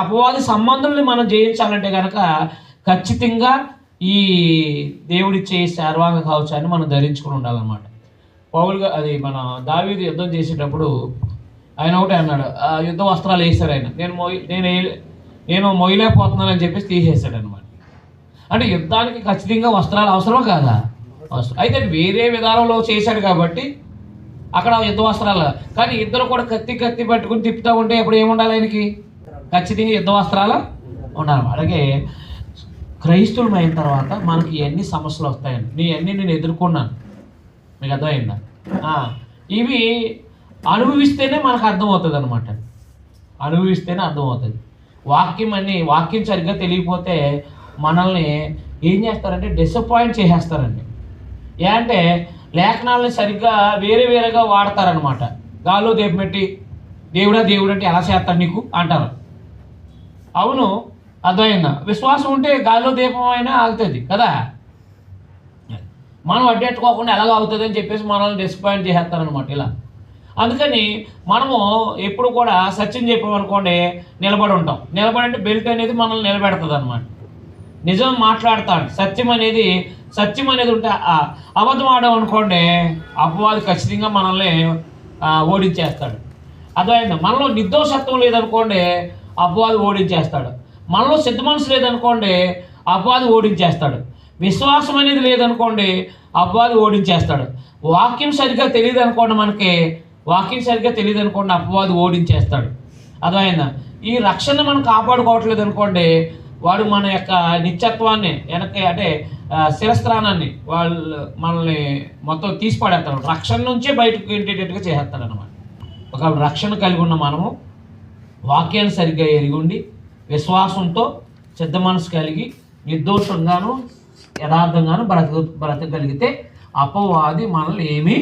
అపవాది సంబంధుల్ని మనం జయించాలంటే కనుక ఖచ్చితంగా ఈ దేవుడిచ్చే సర్వాంగ కవచాన్ని మనం ధరించుకుని ఉండాలన్నమాట. పౌలుగా అది మన దావీదు యుద్ధం చేసేటప్పుడు ఆయన ఒకటే అన్నాడు, యుద్ధ వస్త్రాలు వేశారు ఆయన, నేను మొయ్యలేకపోతున్నానని చెప్పేసి తీసేశాడు అనమాట. అంటే యుద్ధానికి ఖచ్చితంగా వస్త్రాలు అవసరమా కాదా? అవసరం. అయితే వేరే విధానంలో చేశాడు కాబట్టి అక్కడ యుద్ధ వస్త్రాలు, కానీ ఇద్దరు కూడా కత్తి పట్టుకుని తిప్పుతూ ఉంటే ఎప్పుడు ఏముండాలి ఆయనకి? ఖచ్చితంగా యుద్ధ వస్త్రాలు ఉండాలి. అలాగే క్రైస్తవులు అయిన తర్వాత మనకి ఎన్ని సమస్యలు వస్తాయండి, నేను ఎదుర్కొన్నాను, మీకు అర్థమైందా? ఇవి అనుభవిస్తేనే మనకు అర్థమవుతుంది అనమాట, అనుభవిస్తేనే అర్థమవుతుంది. వాక్యం సరిగ్గా తెలియకపోతే మనల్ని ఏం చేస్తారంటే డిసప్పాయింట్ చేసేస్తారండి. అంటే లేఖనాలని సరిగ్గా వేరేగా వాడతారనమాట. గాల్లో దేపెట్టి దేవుడు అంటే ఎలా చేస్తాడు నీకు అంటారు. అవును, అర్థమైందా? విశ్వాసం ఉంటే గాల్లో దీపం అయినా ఆగుతుంది కదా. మనం అడ్డెట్టుకోకుండా ఎలాగ అవుతుంది అని చెప్పేసి మనల్ని డిసప్పాయింట్ చేసేస్తారనమాట ఇలా. అందుకని మనము ఎప్పుడు కూడా సత్యం చెప్పామనుకోండి నిలబడి ఉంటాం. నిలబడంటే బెల్ట్ అనేది మనల్ని నిలబెడుతుంది అనమాట. నిజం మాట్లాడతాడు, సత్యం అనేది ఉంటే అబద్ధం ఆడామనుకోండి అపవాది ఖచ్చితంగా మనల్ని ఓడించేస్తాడు. అర్థమైందా? మనలో నిర్దోషత్వం లేదనుకోండి అపవాది ఓడించేస్తాడు. మనలో సిద్ధ మనసు లేదనుకోండి అపవాది ఓడించేస్తాడు. విశ్వాసం అనేది లేదనుకోండి అపవాది ఓడించేస్తాడు. వాక్యం సరిగ్గా తెలియదు అనుకోండి అపవాది ఓడించేస్తాడు. అర్థమైందా? ఈ రక్షణ మనం కాపాడుకోవట్లేదు అనుకోండి వాడు మన యొక్క నిత్యత్వాన్ని అంటే శిరస్త్రానాన్ని మనల్ని మొత్తం తీసి పడేస్తాడు. రక్షణ నుంచే బయటకు ఇంటేటట్టుగా చేసేస్తాడు అనమాట. ఒకవేళ రక్షణ కలిగి ఉన్న మనము వాక్యాన్ని సరిగ్గా ఎరిగి విశ్వాసంతో సిద్ధ మనసు కలిగి నిర్దోషంగాను యథార్థంగాను బ్రతకగలిగితే అపవాది మనల్ని ఏమీ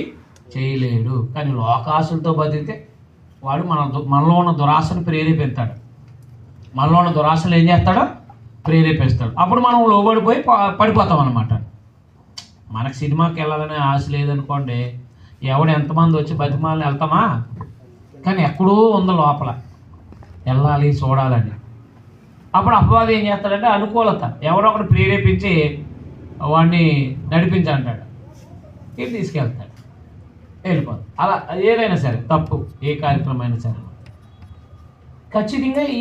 చేయలేడు. కానీ లోకాశలతో బతికితే వాడు మనలో ఉన్న దురాశను ప్రేరేపిస్తాడు. మనలో ఉన్న దురాశలు ఏం చేస్తాడో ప్రేరేపిస్తాడు. అప్పుడు మనం లోబడిపోయి పడిపోతాం అనమాట. మనకు సినిమాకి వెళ్ళాలనే ఆశ లేదనుకోండి, ఎవడు ఎంతమంది వచ్చి బతిమాలని వెళ్తామా, కానీ ఎక్కడో ఉంది లోపల వెళ్ళాలి చూడాలని. అప్పుడు అపవాది ఏం చేస్తాడంటే అనుకూలత, ఎవరో ఒకటి ప్రేరేపించి వాడిని నడిపించంటాడు, ఇది తీసుకెళ్తాడు, వెళ్ళిపోతాడు. అలా ఏదైనా సరే తప్పు, ఏ కార్యక్రమం అయినా సరే ఖచ్చితంగా ఈ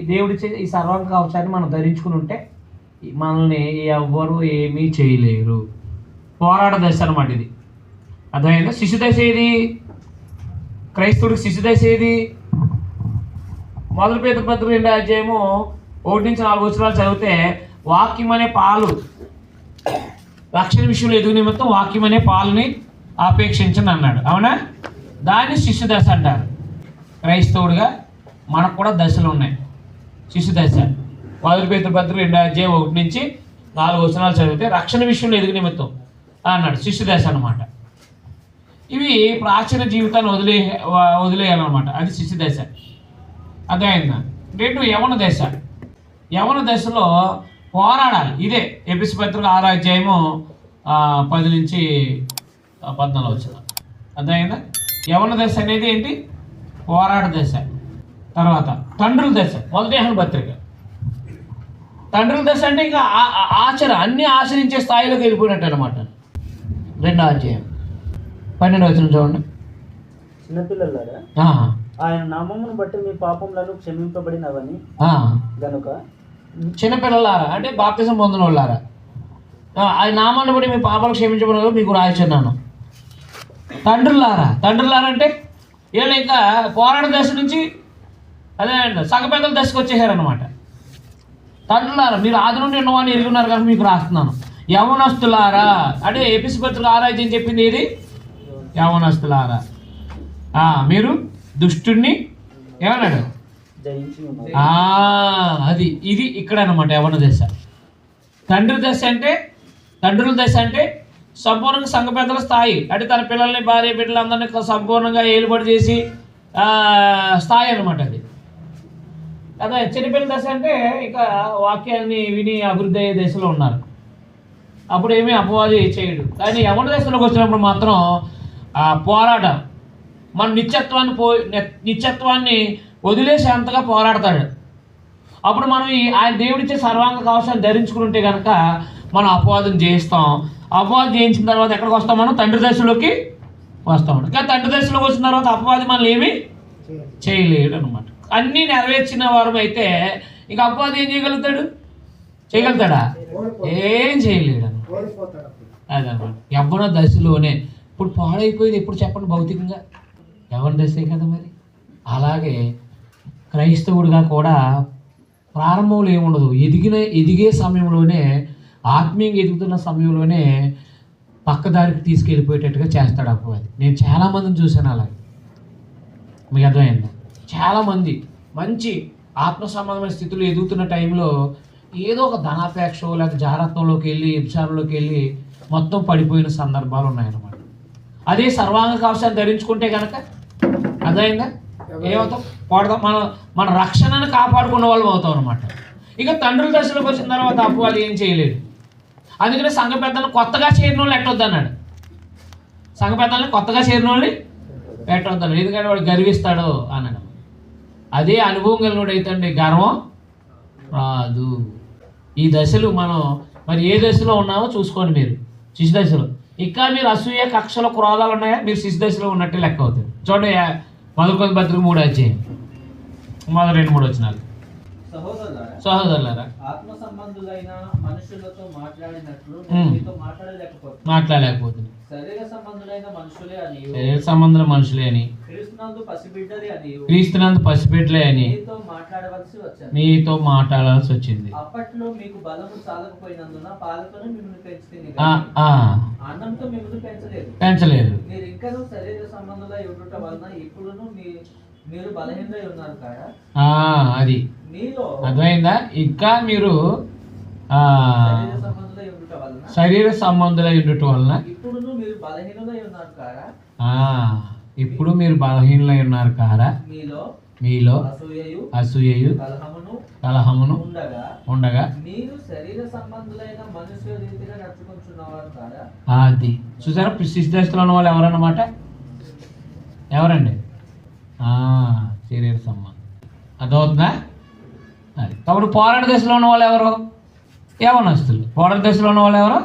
దేవుడిచ్చే ఈ సర్వాంగ కవచాన్ని మనం ధరించుకుని ఉంటే మనల్ని ఎవ్వరూ ఏమీ చేయలేరు. పోరాట దశ అన్నమాట ఇది. అర్థమైందా? శిశు దశ ఏది? క్రైస్తవుడికి శిశు దశ ఏది? 1 Peter 2:1-4 చదివితే వాక్యం అనే పాలు, రక్షణ విషయంలో ఎదుగు నిమిత్తం వాక్యం అనే పాలుని ఆపేక్షించండి అన్నాడు. అవునా? దాన్ని శిశు దశ అంటారు. క్రైస్తవుడిగా మనకు కూడా దశలు ఉన్నాయి. శిశు దశ 1 Peter 2:1-4 చదివితే రక్షణ విషయంలో ఎదుగు నిమిత్తం అన్నాడు, శిశు దశ అన్నమాట. ఇవి ప్రాచీన జీవితాన్ని వదిలేయాలన్నమాట. అది శిశు దశ. అర్థమైందా? రేటు యవన దశ. యవన దశలో పోరాడాలి. ఇదే ఎపిసి పత్రిక 6వ అధ్యాయము 10 నుంచి 14 వచ్చిన. అర్థమైందా? యవన దశ అనేది ఏంటి? పోరాట దశ. తర్వాత తండ్రుల దశ. 1 యోహాను పత్రిక. తండ్రుల దశ అంటే ఇంకా అన్నీ ఆచరించే స్థాయిలోకి వెళ్ళిపోయినట్టు అనమాట. 2వ అధ్యాయం 12వ వచనం చూడండి. చిన్నపిల్లలారా, ఆయన నామమును బట్టి మీ పాపములను క్షమింపబడినవని గనుక. చిన్నపిల్లలారా అంటే బాప్తిసం పొందిన వాళ్ళారా, ఆయన నామాన్ని బట్టి మీ పాపాలు క్షమించబడిన మీకు రాయిచున్నాను. తండ్రులారా అంటే వీళ్ళు ఇంకా పోరాట దశ నుంచి అదే సగపెద్దల దశకు వచ్చేసారనమాట. తండ్రులారా మీరు ఆది నుండి ఉన్నవాడిని ఎరుగున్నారు కనుక మీకు రాస్తున్నాను. యవనస్తులారా అంటే ఎపిసి పత్రిక 6వ అధ్యాయం చెప్పింది ఏది? యవనస్తులారా మీరు దుష్టుణ్ణి ఏమన్నాడు? అది ఇది ఇక్కడ అనమాట యవన దశ. తండ్రుల దశ అంటే సంపూర్ణంగా సంఘ పెద్దల స్థాయి. అంటే తన పిల్లల్ని భార్య బిడ్డలందరినీ సంపూర్ణంగా ఏలుబడి చేసి స్థాయి అనమాట అది. అదే చిన్నపిల్లల దశ అంటే ఇక వాక్యాన్ని విని అభివృద్ధి అయ్యే దశలో ఉన్నారు. అప్పుడు ఏమీ అపవాది చేయడు. కానీ యవన దశలోకి వచ్చినప్పుడు మాత్రం పోరాటం, మన నిత్యత్వాన్ని వదిలేసి అంతగా పోరాడతాడు. అప్పుడు మనం ఆయన దేవుడిచ్చే సర్వాంగ కవచాన్ని ధరించుకుని ఉంటే కనుక మనం అపవాదం జయిస్తాం. అపవాదం జయించిన తర్వాత ఎక్కడికి వస్తాం? మనం తండ్రి దశలోకి వస్తాం. కానీ తండ్రి దశలోకి వచ్చిన తర్వాత అపవాది మనల్ని ఏమీ చేయలేడు అనమాట. అన్నీ నెరవేర్చిన వారం అయితే ఇక అపవాది ఏం చేయగలుగుతాడా? ఏం చేయలేడు అనమాట. అదనమాట యవ్వన దశలోనే. ఇప్పుడు పాడైపోయింది ఎప్పుడు చెప్పండి భౌతికంగా? యవ్వన దశే కదా మరి. అలాగే క్రైస్తవుడిగా కూడా ప్రారంభంలో ఏముండదు, ఎదిగే సమయంలోనే, ఆత్మీయంగా ఎదుగుతున్న సమయంలోనే పక్కదారికి తీసుకెళ్ళిపోయేటట్టుగా చేస్తాడు అపవాది. నేను చాలామందిని చూశాను అలాగే. మీకు అర్థమైందా? చాలామంది మంచి ఆత్మ సంబంధమైన స్థితిలో ఎదుగుతున్న టైంలో ఏదో ఒక ధనాపేక్ష లేక జాగ్రత్తలోకి వెళ్ళి విభచారంలోకి వెళ్ళి మొత్తం పడిపోయిన సందర్భాలు ఉన్నాయన్నమాట. అదే సర్వాంగ కవచాన్ని ధరించుకుంటే కనుక అర్థమైందా ఏమవుతాం? మన రక్షణను కాపాడుకున్న వాళ్ళం అవుతాం అనమాట. ఇక తండ్రుల దశలోకి వచ్చిన తర్వాత అపవాది ఏం చేయలేడు. అందుకనే సంఘ పెద్దలను కొత్తగా చేరిన వాళ్ళు ఎట్టొద్దు అన్నాడు. సంఘ పెద్దలని కొత్తగా చేరిన వాళ్ళని పెట్టొద్దన్నాడు. ఎందుకంటే వాడు గర్విస్తాడు అన్నాడు. అదే అనుభవం కలిగినోడు అయితే గర్వం రాదు. ఈ దశలు మనం మరి ఏ దశలో ఉన్నామో చూసుకోండి. మీరు శిశు దశలో ఇంకా మీరు అసూయ కక్షల క్రోధాలు ఉన్నాయా? మీరు శిశు దశలో ఉన్నట్టే లెక్క అవుతుంది. చూడండి 11 పత్రిక 3వ అధ్యాయం 2-3 వచనాలు. సహోదరులారా, ఆత్మ సంబంధులైన మనుషులతో మాట్లాడినట్లు మాట్లాడలేకపోతుంది. శరీర సంబంధులైన మనుషులే అని క్రీస్తునందు పసిబిడ్డలే అని మీతో మాట్లాడవలసి వచ్చింది. అప్పట్లో మీకు బలము చాలకపోయినందున పాలకును మిమ్మల్ని పెంచుతుంది, అన్నంతో మిమ్మల్ని పెంచలేదు. మీరు ఇంకా శరీర సంబంధులై ఉండటం వలన ఇప్పుడును మీరు బలహీనై ఉన్నారు కదా. అది అర్థమైందా? ఇంకా మీరు శరీర సంబంధులై ఉండటం వలన ఇప్పుడు మీరు బలహీనులై ఉన్నారు కారా. మీలో అసూయయు కలహమును ఉండగా మీరు శరీర సంబంధులైన మనుష్య రీతిగా నడుచుకుంటున్నవారు కారా. అది చూసారా? శిశు దశలో ఉన్న వాళ్ళు ఎవరన్నమాట? ఎవరండి? శరీర సంబంధం. అదవుతుందా? అది కాబట్టి పోరాట దశలో ఉన్న వాళ్ళు ఎవరు? యవనస్తులు. పోరాట దశలో ఉన్న వాళ్ళు ఎవరు?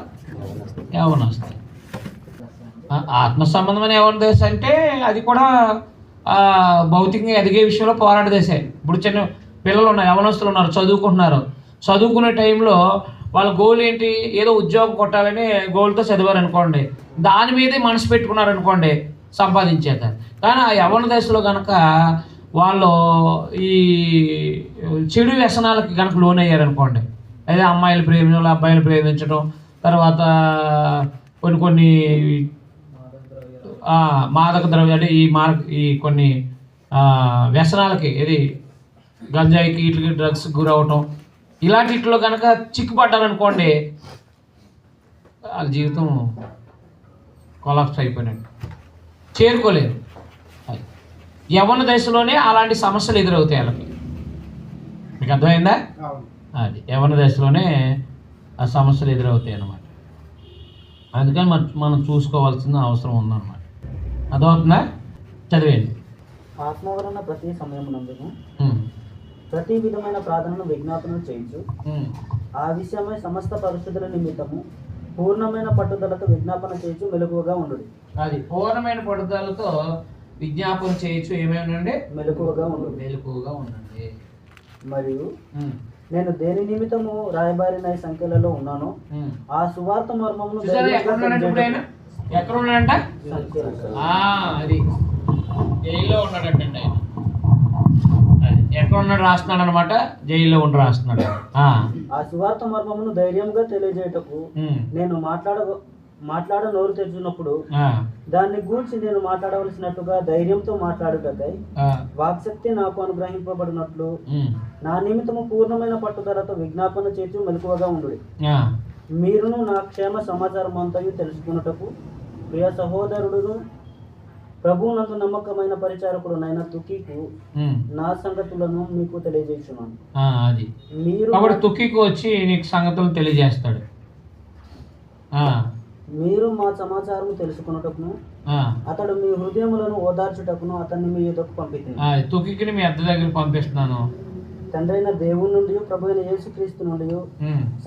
యవనస్తులు. ఆత్మ సంబంధమైన యవన దశ అంటే అది కూడా భౌతికంగా ఎదిగే విషయంలో పోరాట దశే. ఇప్పుడు చిన్న పిల్లలు ఉన్నారు, యవనస్తులు ఉన్నారు, చదువుకునే టైంలో వాళ్ళ గోల్ ఏంటి? ఏదో ఉద్యోగం కొట్టాలని గోల్తో చదివారు అనుకోండి, దాని మీదే మనసు పెట్టుకున్నారు అనుకోండి, సంపాదించేస్తారు. కానీ ఆ యవన దశలో కనుక వాళ్ళు ఈ చెడు వ్యసనాలకి కనుక లోన్ అయ్యారనుకోండి, అదే అమ్మాయిలు ప్రేమించడం, అబ్బాయిలు ప్రేమించడం, తర్వాత కొన్ని మాదక ద్రవ్యాలు, ఈ కొన్ని వ్యసనాలకి, ఇది గంజాయికి, వీటికి డ్రగ్స్ గురవటం, ఇలాంటిలో కనుక చిక్కుపడ్డారనుకోండి, వాళ్ళ జీవితం కొలాప్స్ అయిపోయినట్టు. చేరుకోలేరు. యవ్వన దశలోనే అలాంటి సమస్యలు ఎదురవుతాయి వాళ్ళకి. మీకు అర్థమైందా? అది యవ్వన దశలోనే ఆ సమస్యలు ఎదురవుతాయి అన్నమాట. అందుకని మనం చూసుకోవాల్సిన అవసరం ఉందన్నమాట. అర్థమవుతుందా? చదివేయండి. ఆత్మ వలన ప్రతి సమయమునందును ప్రతి విధమైన ప్రార్థనను విజ్ఞాపనం చేయించు ఆ విషయమై సమస్త పరిస్థితుల నిమిత్తము పూర్ణమైన పట్టుదలతో విజ్ఞాపన చేయించు మెలకువగా ఉండు. అది పూర్ణమైన పట్టుదలతో విజ్ఞాపన చేయొచ్చు. ఏమేమండి? మెలకువగా ఉండండి. మరియు నేను దేని నిమిత్తము రాయబారిన ఈ సంఖ్యలలో ఉన్నానో ఆ సువార్త మర్మమును ఎక్కడ ఉన్నాడంట? అది జైల్లో ఉన్నాడంటండి ఆయన. ఎక్కడ ఉన్నాడు రాస్తున్నాడు అనమాట, జైల్లో ఉండి రాస్తున్నాడు. ఆ సువార్త మర్మమును ధైర్యంగా తెలియజేయటకు నేను మాట్లాడ నోరు తెచ్చున్నప్పుడు దాన్ని గూర్చి నేను మాట్లాడవలసినట్టుగా ధైర్యంతో మాట్లాడుటకై వాక్శక్తి నాకు అనుగ్రహింపబడినట్లు నా నిమిత్తము పూర్ణమైన పట్టుదలతో విజ్ఞాపన చేసి మెలకువగా ఉండు. మీరును నా క్షేమ సమాచారం అంతయు తెలుసుకున్నటకు ప్రియ సహోదరుడును ప్రభువునందు నమ్మకమైన పరిచారకుడు నైనా తుకీకు నా సంగతులను మీకు తెలియజేస్తున్నాను. అది మీరు తుకీకు వచ్చి నీకు సంగతులు తెలియజేస్తాడు. మీరు మా సమాచారం తెలుసుకున్నటకును అతడు మీ హృదయములను ఓదార్చుటకును అతన్ని మీ యొద్దకు పంపిస్తున్నాను. తుకీకుని మీ అద్దె దగ్గర పంపిస్తున్నాను. తండ్రైన దేవుని నుండి ప్రభు అయిన యేసుక్రీస్తు నుండి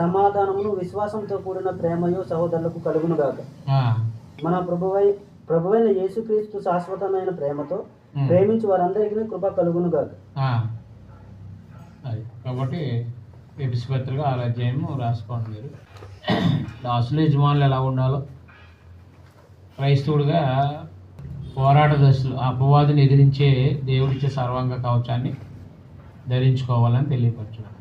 సమాధానమును విశ్వాసంతో కూడిన ప్రేమయు సహోదరులకు కలుగును గాక. మన ప్రభువైన యేసుక్రీస్తు శాశ్వతమైన ప్రేమతో ప్రేమించి వారందరికీ కృప కలుగును గాక. కాబట్టి ఎపిసి పత్రిక 6వ అధ్యాయము రాసుకోండి. మీరు దాసులు యజమానులు ఎలా ఉండాలో, క్రైస్తవుడిగా పోరాట దశలు అపవాదిని ఎదిరించే దేవుడిచ్చే సర్వాంగ కవచాన్ని ధరించుకోవాలని తెలియపరచడం.